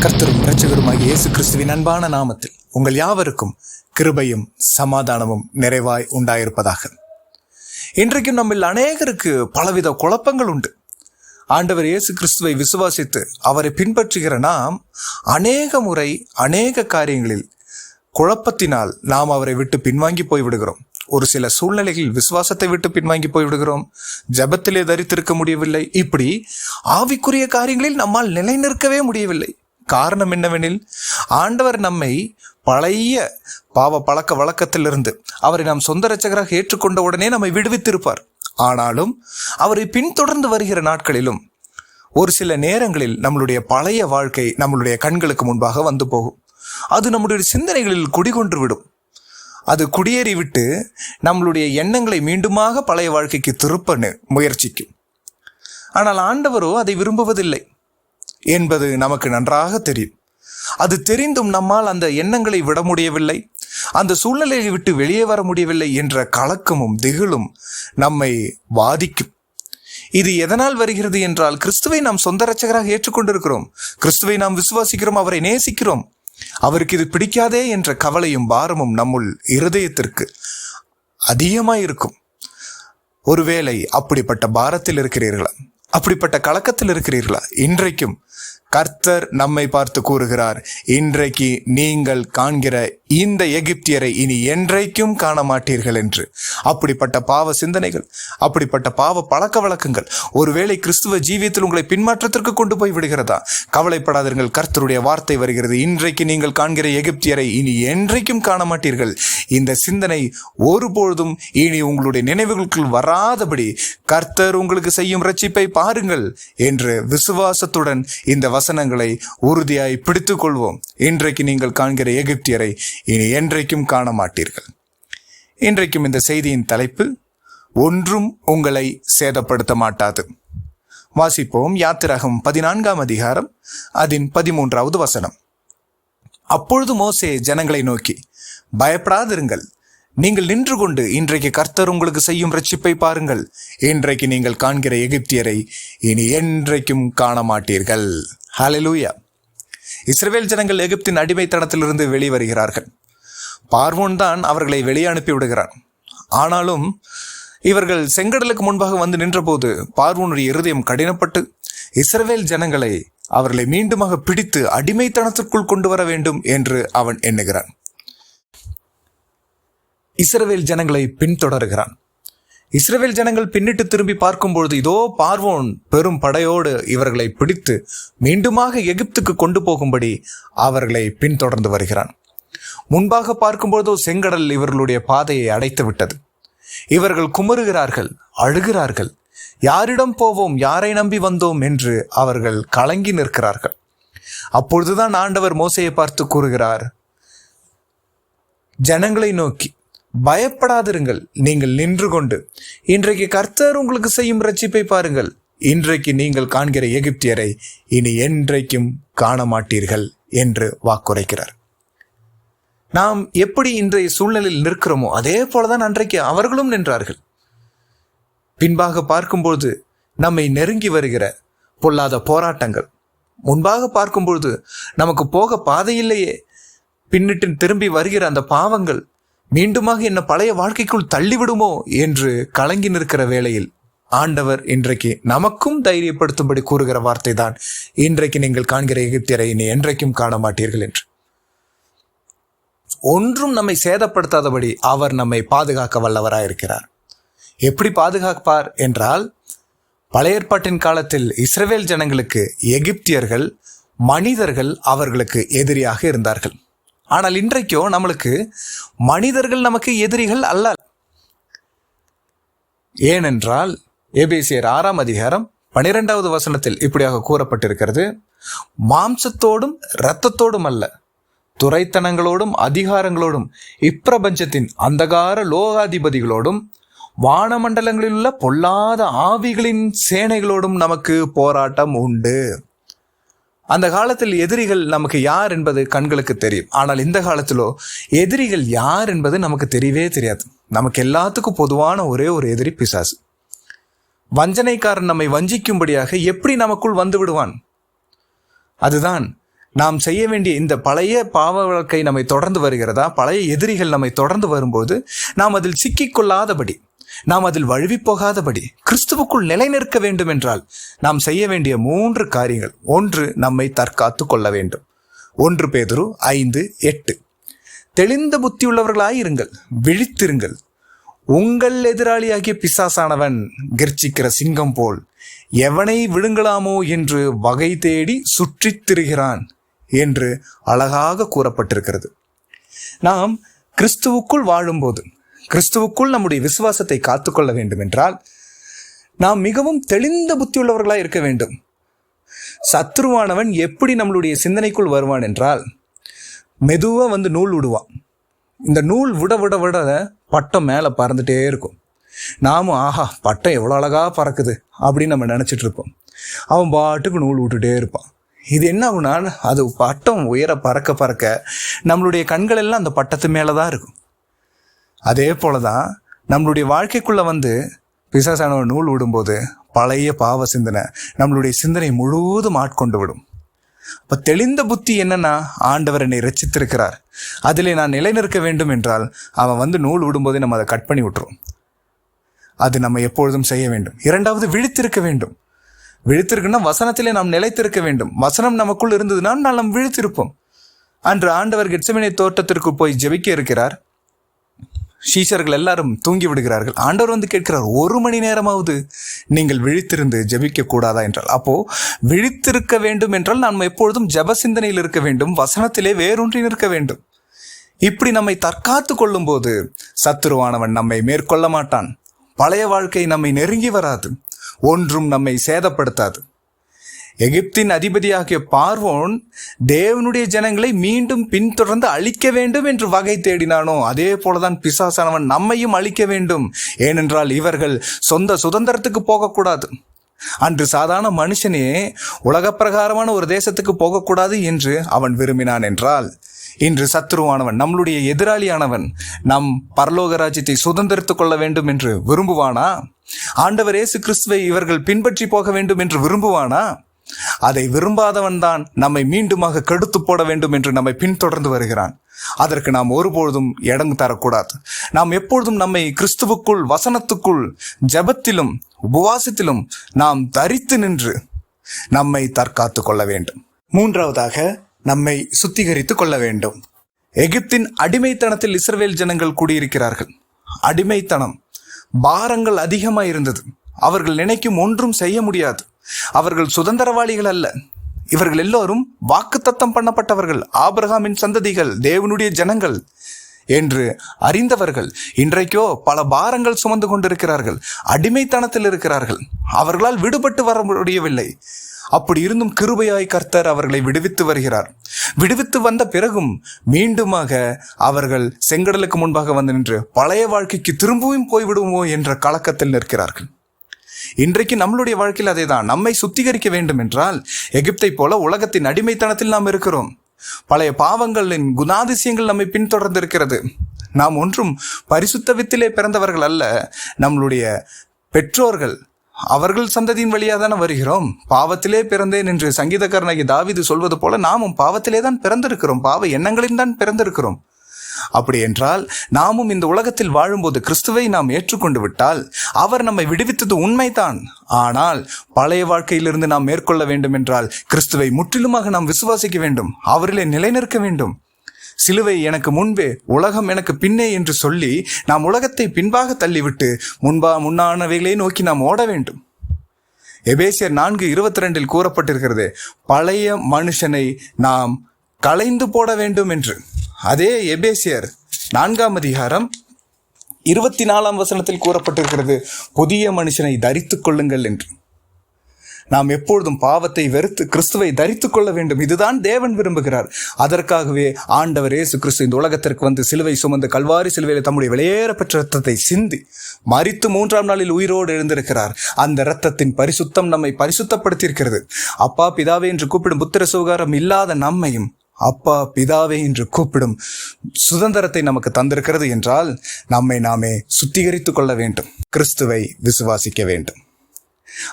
கர்த்தரும் இரட்சகருமாகிய இயேசு கிறிஸ்துவின் அன்பான நாமத்தில் உங்கள் யாவருக்கும் கிருபையும் சமாதானமும் நிறைவாய் உண்டாயிருப்பதாக. இன்றைக்கும் நம்மில் அநேகருக்கு பலவித குழப்பங்கள் உண்டு. ஆண்டவர் இயேசு கிறிஸ்துவை விசுவாசித்து அவரை பின்பற்றுகிற நாம் அநேக முறை அநேக காரியங்களில் குழப்பத்தினால் நாம் அவரை விட்டு பின்வாங்கி போய்விடுகிறோம். ஒரு சில சூழ்நிலைகளில் விசுவாசத்தை விட்டு பின்வாங்கி போய்விடுகிறோம். ஜெபத்திலே தரித்திருக்க முடியவில்லை. இப்படி ஆவிக்குரிய காரியங்களில் நம்மால் நிலைநிற்கவே முடியவில்லை. காரணம் என்னவெனில், ஆண்டவர் நம்மை பழைய பாவ பழக்க வழக்கத்திலிருந்து அவரை நாம் சொந்த இரட்சகராக ஏற்றுக்கொண்ட உடனே நம்மை விடுவித்திருப்பார். ஆனாலும் அவரை பின்தொடர்ந்து வருகிற நாட்களிலும் ஒரு சில நேரங்களில் நம்மளுடைய பழைய வாழ்க்கை நம்மளுடைய கண்களுக்கு முன்பாக வந்து போகும். அது நம்முடைய சிந்தனைகளில் குடிகொன்று விடும். அது குடியேறிவிட்டு நம்மளுடைய எண்ணங்களை மீண்டுமாக பழைய வாழ்க்கைக்கு திருப்ப முயற்சிக்கும். ஆனால் ஆண்டவரோ அதை விரும்புவதில்லை என்பது நமக்கு நன்றாக தெரியும். அது தெரிந்தும் நம்மால் அந்த எண்ணங்களை விட முடியவில்லை, அந்த சூழ்நிலையை விட்டு வெளியே வர முடியவில்லை என்ற கலக்கமும் திகிலும் நம்மை பாதிக்கும். இது எதனால் வருகிறது என்றால், கிறிஸ்துவை நாம் சொந்த இரட்சகராக ஏற்றுக்கொண்டிருக்கிறோம், கிறிஸ்துவை நாம் விசுவாசிக்கிறோம், அவரை நேசிக்கிறோம். அவருக்கு இது பிடிக்காதே என்ற கவலையும் பாரமும் நம்முள் இருதயத்திற்கு அதிகமாயிருக்கும். ஒருவேளை அப்படிப்பட்ட பாரத்தில் இருக்கிறீர்களா? அப்படிப்பட்ட கலக்கத்தில் இருக்கிறீர்களா? இன்றைக்கும் கர்த்தர் நம்மை பார்த்து கூறுகிறார், இன்றைக்கு நீங்கள் காண்கிற இந்த எகிப்தியரை இனி என்றைக்கும் காண மாட்டீர்கள் என்று. அப்படிப்பட்ட பாவ சிந்தனைகள், அப்படிப்பட்ட பாவ பழக்க வழக்கங்கள் ஒருவேளை கிறிஸ்துவ ஜீவியத்தில் உங்களை பின்மாற்றத்திற்கு கொண்டு போய் விடுகிறதா? கவலைப்படாதீர்கள், கர்த்தருடைய வார்த்தை வருகிறது, இன்றைக்கு நீங்கள் காண்கிற எகிப்தியரை இனி என்றைக்கும் காண மாட்டீர்கள். இந்த சிந்தனை ஒருபொழுதும் இனி உங்களுடைய நினைவுகளுக்குள் வராதபடி கர்த்தர் உங்களுக்கு செய்யும் இரட்சிப்பை பாருங்கள் என்று விசுவாசத்துடன் இந்த வசனங்களை உறுதியாய் பிடித்துக் கொள்வோம். இன்றைக்கு நீங்கள் காண்கிற எகிப்தியரை இனி என்றைக்கும் காண மாட்டீர்கள். இன்றைக்கும் இந்த செய்தியின் தலைப்பு, ஒன்றும் உங்களை சேதப்படுத்த மாட்டாது. வாசிப்போம். யாத்திராகமம் 14ஆம் அதிகாரம் அதன் 13வது வசனம். அப்பொழுது மோசே ஜனங்களை நோக்கி, பயப்படாதிருங்கள், நீங்கள் நின்று கொண்டு இன்றைக்கு கர்த்தர் உங்களுக்கு செய்யும் இரட்சிப்பை பாருங்கள். இன்றைக்கு நீங்கள் காண்கிற எகிப்தியரை இனி என்றைக்கும் காண மாட்டீர்கள். ஹல்லேலூயா. இஸ்ரவேல் ஜனங்கள் எகிப்தின் அடிமைத்தனத்திலிருந்து வெளிவருகிறார்கள். பார்வோன் தான் அவர்களை வெளியே அனுப்பி விடுகிறான். ஆனாலும் இவர்கள் செங்கடலுக்கு முன்பாக வந்து நின்றபோது பார்வோனுடைய இருதயம் கடினப்பட்டு இஸ்ரவேல் ஜனங்களை அவர்களை மீண்டுமாக பிடித்து அடிமைத்தனத்திற்குள் கொண்டு வர வேண்டும் என்று அவன் எண்ணுகிறான். இஸ்ரவேல் ஜனங்களை பின்தொடர்கிறான். இஸ்ரவேல் ஜனங்கள் பின்னிட்டு திரும்பி பார்க்கும்பொழுது இதோ பார்வோன் பெரும் படையோடு இவர்களை பிடித்து மீண்டுமாக எகிப்துக்கு கொண்டு போகும்படி அவர்களை பின்தொடர்ந்து வருகிறான். முன்பாக பார்க்கும்போதோ செங்கடல் இவர்களுடைய பாதையை அடைத்து விட்டது. இவர்கள் குமருகிறார்கள், அழுகிறார்கள். யாரிடம் போவோம், யாரை நம்பி வந்தோம் என்று அவர்கள் கலங்கி நிற்கிறார்கள். அப்பொழுதுதான் ஆண்டவர் மோசேயை பார்த்து கூறுகிறார், ஜனங்களை நோக்கி, பயப்படாதிருங்கள், நீங்கள் நின்று கொண்டு இன்றைக்கு கர்த்தர் உங்களுக்கு செய்யும் இரட்சிப்பை பாருங்கள். இன்றைக்கு நீங்கள் காண்கிற எகிப்தியரை இனி என்றைக்கும் காண மாட்டீர்கள் என்று வாக்குரைக்கிறார். நாம் எப்படி இன்றைய சூழ்நிலையில் நிற்கிறோமோ அதே போலதான் அன்றைக்கு அவர்களும் நின்றார்கள். பின்பாக பார்க்கும்பொழுது நம்மை நெருங்கி வருகிற பொல்லாத போராட்டங்கள், முன்பாக பார்க்கும்பொழுது நமக்கு போக பாதையில்லையே, பின்னிட்டு திரும்பி வருகிற அந்த பாவங்கள் மீண்டுமாக என்ன பழைய வாழ்க்கைக்குள் தள்ளிவிடுமோ என்று கலங்கி நிற்கிற வேளையில் ஆண்டவர் இன்றைக்கு நமக்கும் தைரியப்படுத்தும்படி கூறுகிற வார்த்தை தான், இன்றைக்கு நீங்கள் காண்கிற எகிப்தியரை இனி என்றைக்கும் காண மாட்டீர்கள் என்று. ஒன்றும் நம்மை சேதப்படுத்தாதபடி அவர் நம்மை பாதுகாக்க வல்லவராயிருக்கிறார். எப்படி பாதுகாப்பார் என்றால், பழைய ஏற்பாட்டின் காலத்தில் இஸ்ரவேல் ஜனங்களுக்கு எகிப்தியர்கள் மனிதர்கள் அவர்களுக்கு எதிரியாக இருந்தார்கள். ஆனால் இன்றைக்கோ நம்மளுக்கு மனிதர்கள் நமக்கு எதிரிகள் அல்ல. ஏனென்றால் எபேசியர் 6ஆம் அதிகாரம் 12வது வசனத்தில் இப்படியாக கூறப்பட்டிருக்கிறது, மாம்சத்தோடும் இரத்தத்தோடும் அல்ல, துரைத்தனங்களோடும் அதிகாரங்களோடும் இப்பிரபஞ்சத்தின் அந்தகார லோகாதிபதிகளோடும் வானமண்டலங்களில் உள்ள பொல்லாத ஆவிகளின் சேனைகளோடும் நமக்கு போராட்டம் உண்டு. அந்த காலத்தில் எதிரிகள் நமக்கு யார் என்பது கண்களுக்கு தெரியும். ஆனால் இந்த காலத்திலோ எதிரிகள் யார் என்பது நமக்கு தெரியவே தெரியாது. நமக்கு எல்லாத்துக்கும் பொதுவான ஒரே ஒரு எதிரி பிசாசு. வஞ்சனைக்காரன் நம்மை வஞ்சிக்கும்படியாக எப்படி நமக்குள் வந்து விடுவான்? அதுதான் நாம் செய்ய வேண்டிய இந்த பழைய பாவ வாழ்க்கை நம்மை தொடர்ந்து வருகிறதா, பழைய எதிரிகள் நம்மை தொடர்ந்து வரும்போது நாம் அதில் சிக்கிக்கொள்ளாதபடி, நாம் அதில் வழுவி போகாதபடி கிறிஸ்துவுக்குள் நிலை நிற்க வேண்டும் என்றால் நாம் செய்ய வேண்டிய 3 காரியங்கள். 1, நம்மை தற்காத்து கொள்ள வேண்டும். 1 பேதுரு 5:8. தெளிந்த புத்தியுள்ளவர்களாயிருங்கள், விழித்திருங்கள். உங்கள் எதிராளியாகிய பிசாசானவன் கெர்ச்சிக்கிற சிங்கம் போல் எவனை விழுங்கலாமோ என்று வகை தேடி சுற்றித் திரிகிறான் என்று அழகாக கூறப்பட்டிருக்கிறது. நாம் கிறிஸ்துவுக்குள் வாழும்போது, கிறிஸ்துவுக்குள் நம்முடைய விசுவாசத்தை காத்துக்கொள்ள வேண்டும் என்றால் நாம் மிகவும் தெளிந்த புத்தியுள்ளவர்களாய் இருக்க வேண்டும். சத்ருவானவன் எப்படி நம்மளுடைய சிந்தனைக்குள் வருவான் என்றால், மெதுவாக வந்து நூல் விடுவான். இந்த நூல் விட விட விட பட்டம் மேலே பறந்துட்டே இருக்கும். நாமும் ஆஹா பட்டம் எவ்வளோ அழகாக பறக்குது அப்படின்னு நம்ம நினச்சிட்டு இருப்போம். அவன் பாட்டுக்கு நூல் விட்டுட்டே இருப்பான். இது என்ன ஆகுனா, அது பட்டம் உயர பறக்க பறக்க நம்மளுடைய கண்கள் எல்லாம் அந்த பட்டத்து மேலே தான் இருக்கும். அதே போல தான் நம்மளுடைய வாழ்க்கைக்குள்ளே வந்து பிசாசானவன் நூல் விடும்போது பழைய பாவ சிந்தனை நம்மளுடைய சிந்தனை முழுவதும் ஆட்கொண்டு விடும். அப்போ தெளிந்த புத்தி என்னன்னா, ஆண்டவர் என்னை ரட்சித்திருக்கிறார், அதிலே நான் நிலை நிற்க வேண்டும் என்றால் அவன் வந்து நூல் விடும்போதே நம்ம அதை கட் பண்ணி விட்டுருவோம். அது நம்ம எப்பொழுதும் செய்ய வேண்டும். 2வது, விழித்திருக்க வேண்டும். விழித்திருக்குன்னா வசனத்திலே நாம் நிலைத்திருக்க வேண்டும். வசனம் நமக்குள் இருந்ததுன்னா நாம் விழித்திருப்போம். அன்று ஆண்டவர் கெத்செமனே தோட்டத்திற்கு போய் ஜெபிக்க இருக்கிறார். சீஷர்கள் எல்லாரும் தூங்கி விடுகிறார்கள். ஆண்டவர் வந்து கேட்கிறார், 1 மணி நேரமாவது நீங்கள் விழித்திருந்து ஜெபிக்க கூடாதா என்றால். அப்போ விழித்திருக்க வேண்டும் என்றால் நாம் எப்பொழுதும் ஜெப சிந்தனையில் இருக்க வேண்டும், வசனத்திலே வேரூன்றி நிற்க வேண்டும். இப்படி நம்மை தற்காத்து கொள்ளும் போது சத்துருவானவன் நம்மை மேற்கொள்ள மாட்டான். பழைய வாழ்க்கை நம்மை நெருங்கி வராது, ஒன்றும் நம்மை சேதப்படுத்தாது. எகிப்தின் அதிபதியாகிய பார்வோன் தேவனுடைய ஜனங்களை மீண்டும் பின்தொடர்ந்து அழிக்க வேண்டும் என்று வகை தேடினானோ, அதே போலதான் பிசாசானவன் நம்மையும் அழிக்க வேண்டும். ஏனென்றால் இவர்கள் சொந்த சுதந்திரத்துக்கு போகக்கூடாது. அன்று சாதாரண மனுஷனே உலக பிரகாரமான ஒரு தேசத்துக்கு போகக்கூடாது என்று அவன் விரும்பினான் என்றால், இன்று சத்துருவானவன், நம்மளுடைய எதிராளியானவன், நம் பரலோக ராஜ்யத்தை சுதந்திரித்துக் கொள்ள வேண்டும் என்று விரும்புவானா? ஆண்டவர் இயேசு கிறிஸ்துவை இவர்கள் பின்பற்றி போக வேண்டும் என்று விரும்புவானா? அதை விரும்பாதவன் தான் நம்மை மீண்டுமாக கெடுத்து போட வேண்டும் என்று நம்மை பின்தொடர்ந்து வருகிறான். அதற்கு நாம் ஒருபொழுதும் இடம் தரக்கூடாது. நாம் எப்பொழுதும் நம்மை கிறிஸ்துவுக்குள், வசனத்துக்குள், ஜெபத்திலும் உபவாசத்திலும் நாம் தரித்து நின்று நம்மை தற்காத்து கொள்ள வேண்டும். 3வதாக, நம்மை சுத்திகரித்து கொள்ள வேண்டும். எகிப்தின் அடிமைத்தனத்தில் இஸ்ரவேல் ஜனங்கள் கூடியிருக்கிறார்கள். அடிமைத்தனம், பாரங்கள் அதிகமாக இருந்தது. அவர்கள் நினைக்கும் ஒன்றும் செய்ய முடியாது. அவர்கள் சுதந்திரவாளிகள் அல்ல. இவர்கள் எல்லோரும் வாக்குத்தத்தம் பண்ணப்பட்டவர்கள், ஆபிரகாமின் சந்ததிகள், தேவனுடைய ஜனங்கள் என்று அறிந்தவர்கள். இன்றைக்கோ பல பாரங்கள் சுமந்து கொண்டிருக்கிறார்கள், அடிமைத்தனத்தில் இருக்கிறார்கள். அவர்களால் விடுபட்டு வர முடியவில்லை. அப்படி இருந்தும் கிருபையாய் கர்த்தர் அவர்களை விடுவித்து வருகிறார். விடுவித்து வந்த பிறகும் மீண்டுமாக அவர்கள் செங்கடலுக்கு முன்பாக வந்து நின்று பழைய வாழ்க்கைக்கு திரும்பவும் போய்விடுவோமோ என்ற கலக்கத்தில் நிற்கிறார்கள். இன்றைக்கு நம்மளுடைய வாழ்க்கையில் அதே தான். நம்மை சுத்திகரிக்க வேண்டும் என்றால் எகிப்தை போல உலகத்தின் அடிமைத்தனத்தில் நாம் இருக்கிறோம். பழைய பாவங்களின் குணாதிசயங்கள் நம்மை பின்தொடர்ந்து இருக்கிறது. நாம் ஒன்றும் பரிசுத்த வித்திலே பிறந்தவர்கள் அல்ல. நம்மளுடைய பெற்றோர்கள், அவர்கள் சந்ததியின் வழியாக தானே வருகிறோம். பாவத்திலே பிறந்தேன் என்று சங்கீதக்காரனாகிய தாவீது சொல்வது போல நாமும் பாவத்திலே தான் பிறந்திருக்கிறோம், பாவ எண்ணங்களில் தான் பிறந்திருக்கிறோம். அப்படி என்றால் நாமும் இந்த உலகத்தில் வாழும்போது கிறிஸ்துவை நாம் ஏற்றுக்கொண்டு விட்டால் அவர் நம்மை விடுவித்தது உண்மைதான். ஆனால் பழைய வாழ்க்கையிலிருந்து நாம் மேற்கொள்ள வேண்டும் என்றால் கிறிஸ்துவை முற்றிலுமாக நாம் விசுவாசிக்க வேண்டும், அவரிலே நிலைநிற்க வேண்டும். சிலுவை எனக்கு முன்பே, உலகம் எனக்கு பின்னே என்று சொல்லி நாம் உலகத்தை பின்பாக தள்ளிவிட்டு முன்னானவைகளை நோக்கி நாம் ஓட வேண்டும். எபேசியர் 4:22 கூறப்பட்டிருக்கிறது, பழைய மனுஷனை நாம் களைந்து போட வேண்டும் என்று. அதே எபேசியர் 4:24 கூறப்பட்டிருக்கிறது, புதிய மனுஷனை தரித்துக் கொள்ளுங்கள் என்று. நாம் எப்பொழுதும் பாவத்தை வெறுத்து கிறிஸ்துவை தரித்துக் கொள்ள வேண்டும். இதுதான் தேவன் விரும்புகிறார். அதற்காகவே ஆண்டவர் இயேசு கிறிஸ்து இந்த உலகத்திற்கு வந்து சிலுவை சுமந்து கல்வாரி சிலுவையில் தம்முடைய வெளியேறப்பெற்ற இரத்தத்தை சிந்தி மரித்து 3ஆம் நாளில் உயிரோடு எழுந்திருக்கிறார். அந்த இரத்தத்தின் பரிசுத்தம் நம்மை பரிசுத்தப்படுத்தியிருக்கிறது. அப்பா பிதாவே என்று கூப்பிடும் புத்திர சுகாரம் இல்லாத நம்மையும் அப்பா பிதாவே என்று கூப்பிடும் சுதந்திரத்தை நமக்கு தந்திருக்கிறது என்றால் நம்மை நாமே சுத்திகரித்துக் கொள்ள வேண்டும். கிறிஸ்துவை விசுவாசிக்க வேண்டும்.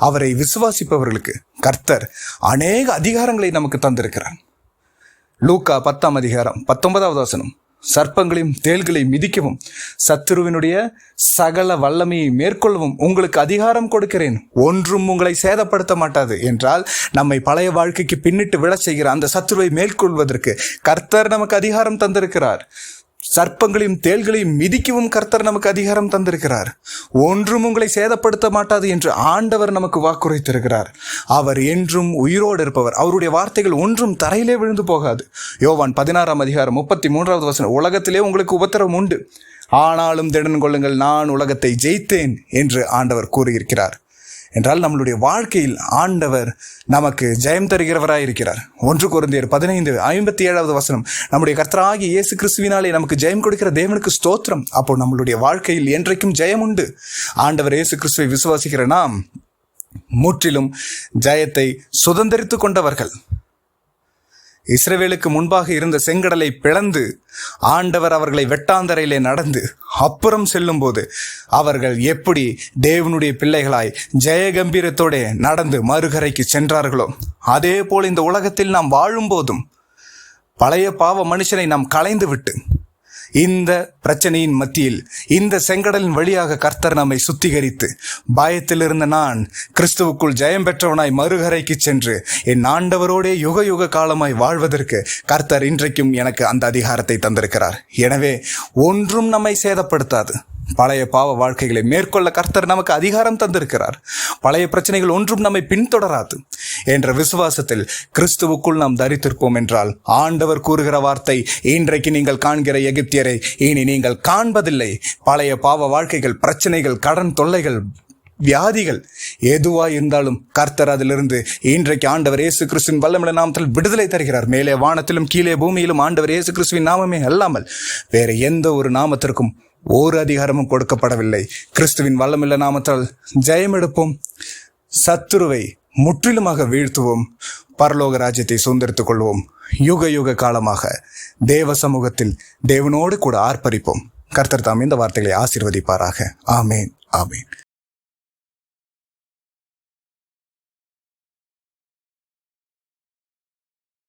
அவரை விசுவாசிப்பவர்களுக்கு கர்த்தர் அநேக அதிகாரங்களை நமக்கு தந்திருக்கிறார். லூக்கா 10:19 சர்ப்பங்களையும் தேள்களையும் மிதிக்கவும் சத்துருவினுடைய சகல வல்லமையை மேற்கொள்ளவும் உங்களுக்கு அதிகாரம் கொடுக்கிறேன், ஒன்றும் உங்களை சேதப்படுத்த மாட்டாது என்றால் நம்மை பழைய வாழ்க்கைக்கு பின்னிட்டு விழச் செய்கிற அந்த சத்துருவை மேற்கொள்வதற்கு கர்த்தர் நமக்கு அதிகாரம் தந்திருக்கிறார். சர்ப்பங்களையும் தேள்களையும் மிதிக்கவும் கர்த்தர் நமக்கு அதிகாரம் தந்திருக்கிறார். ஒன்றும் உங்களை சேதப்படுத்த மாட்டாது என்று ஆண்டவர் நமக்கு வாக்குரைத்திருக்கிறார். அவர் என்றும் உயிரோடு இருப்பவர். அவருடைய வார்த்தைகள் ஒன்றும் தரையிலே விழுந்து போகாது. யோவான் 16:33 உலகத்திலே உங்களுக்கு உபத்திரவம் உண்டு, ஆனாலும் திடன் கொள்ளுங்கள், நான் உலகத்தை ஜெயித்தேன் என்று ஆண்டவர் கூறியிருக்கிறார். என்றால் நம்மளுடைய வாழ்க்கையில் ஆண்டவர் நமக்கு ஜெயம் தருகிறவராய் இருக்கிறார். 1 கொரிந்தியர் 15:57 நம்முடைய கர்த்தராகிய இயேசு கிறிஸ்துவினாலே நமக்கு ஜெயம் கொடுக்கிற தேவனுக்கு ஸ்தோத்திரம். அப்போ நம்மளுடைய வாழ்க்கையில் என்றைக்கும் ஜெயம் உண்டு. ஆண்டவர் இயேசு கிறிஸ்துவை விசுவாசிக்கிற நாம் முற்றிலும் ஜெயத்தை சுதந்திரித்து கொண்டவர்கள். இஸ்ரவேலுக்கு முன்பாக இருந்த செங்கடலை பிளந்து ஆண்டவர் அவர்களை வெட்டாந்தரையிலே நடந்து அப்புறம் செல்லும் போது அவர்கள் எப்படி தேவனுடைய பிள்ளைகளாய் ஜெயகம்பீரத்தோட நடந்து மறுகரைக்கு சென்றார்களோ, அதே போல் இந்த உலகத்தில் நாம் வாழும் போதும் பழைய பாவ மனுஷனை நாம் களைந்து விட்டு இந்த பிரச்சனையின் மத்தியில் இந்த செங்கடலின் வழியாக கர்த்தர் நம்மை சுத்திகரித்து பயத்தில் இருந்த நான் கிறிஸ்துவுக்குள் ஜெயம் பெற்றவனாய் மறுகரைக்கு சென்று என் ஆண்டவரோடே யுக யுக காலமாய் வாழ்வதற்கு கர்த்தர் இன்றைக்கும் எனக்கு அந்த அதிகாரத்தை தந்திருக்கிறார். எனவே ஒன்றும் நம்மை சேதப்படுத்தாது. பழைய பாவ வாழ்க்கைகளை மேற்கொள்ள கர்த்தர் நமக்கு அதிகாரம் தந்திருக்கிறார். பழைய பிரச்சனைகள் ஒன்றும் நம்மை பின்தொடராது என்ற விசுவாசத்தில் கிறிஸ்துவுக்குள் நாம் தரித்திருப்போம் என்றால் ஆண்டவர் கூறுகிற வார்த்தை, இன்றைக்கு நீங்கள் காண்கிற எகிப்தியரை இனி நீங்கள் காண்பதில்லை. பழைய பாவ வாழ்க்கைகள், பிரச்சனைகள், கடன் தொல்லைகள், வியாதிகள் எதுவாய் இருந்தாலும் கர்த்தர் அதிலிருந்து இன்றைக்கு ஆண்டவர் இயேசு கிறிஸ்துவின் வல்லமையுள்ள நாமத்தில் விடுதலை தருகிறார். மேலே வானத்திலும் கீழே பூமியிலும் ஆண்டவர் இயேசு கிறிஸ்துவின் நாமமே அல்லாமல் வேற எந்த ஒரு நாமத்திற்கும் ஒரு அதிகாரமும் கொடுக்கப்படவில்லை. கிறிஸ்துவின் வல்லமையுள்ள நாமத்தால் ஜெயம் எடுப்போம், சத்துருவை முற்றிலுமாக வீழ்த்துவோம், பரலோக ராஜ்யத்தை சுதந்திரித்துக் கொள்வோம், யுக யுக காலமாக தேவ சமூகத்தில் தேவனோடு கூட ஆர்ப்பரிப்போம். கர்த்தர் தாம் இந்த வார்த்தைகளை ஆசீர்வதிப்பாராக. ஆமேன், ஆமேன்.